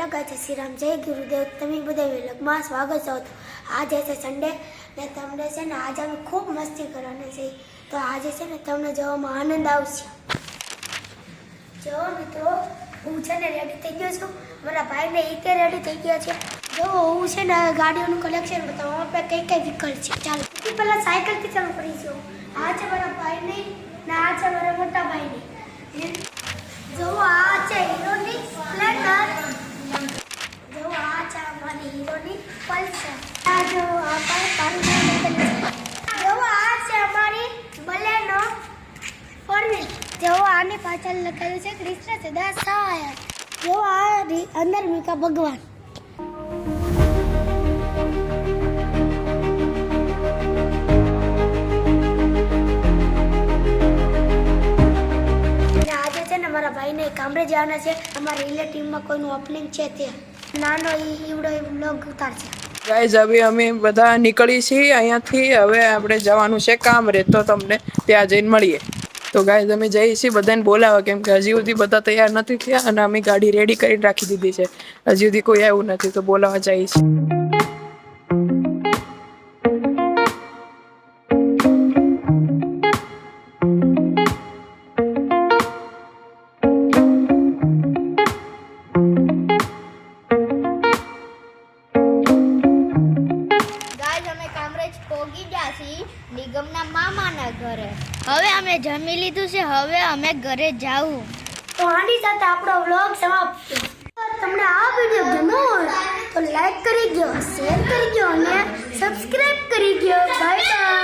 Hello guys, જય શ્રી રામ, જય ગુરુદેવ. તમે બધા વ્લોગમાં સ્વાગત છો. આજે છે સન્ડે ને તમને છે ને આજે અમે ખૂબ મસ્તી કરવાની છે. તો આજે છે ને તમને જોવામાં આનંદ આવશે. જો મિત્રો, હું છે ને રેડી થઈ ગયો છું. મારા ભાઈને એક રેડી થઈ ગયા છે. જો હું છે ને ગાડીઓનું કલેક્શન બતાવું આપણે કઈ કઈ વ્હીકલ છે. ચાલો સૌથી પહેલા સાયકલથી ચાલુ કરીશું. આ છે મારા ભાઈની ને આ છે મારા મોટા ભાઈની. જો આ છે હીરોની સ્પ્લેન્ડર, જો આ છે અમારી હીરોની પલ્સર, આ જો આ છે અમારી બલેનો 4-wheel. જો આની પાછળ લખેલું છે કૃષ્ણ સદા સહાય. જો આ અંદર મીકા ભગવાન. મારા ભાઈને કામરે જવાના છે. અમારા રિલેટિવમાં કોઈનું ઓપનિંગ છે તે નાનો ઈવડો વ્લોગ ઉતારશે. ગાઈઝ હવે અમે બધા નીકળી છીએ અહીંયાથી. હવે આપણે જવાનું છે કામરે, તો તમને ત્યાં જઈને મળીએ. તો ગાઈઝ અમે જઈએ છીએ બધાને બોલાવવા, કેમ કે હજી સુધી બધા તૈયાર નથી થયા અને અમે ગાડી રેડી કરીને રાખી દીધી છે. હજી સુધી કોઈ આવ્યું નથી, તો બોલાવવા જઈએ છીએ. નિગમના મામાના ઘરે હવે અમે જમી લીધું છે. હવે અમે ઘરે જાવું. તો આની સાથે આપણો વ્લોગ સમાપ્ત. તમને આ વિડીયો ગમ્યો હોય તો લાઈક કરી દો, શેર કરી દો અને સબસ્ક્રાઇબ કરી દો. Bye bye.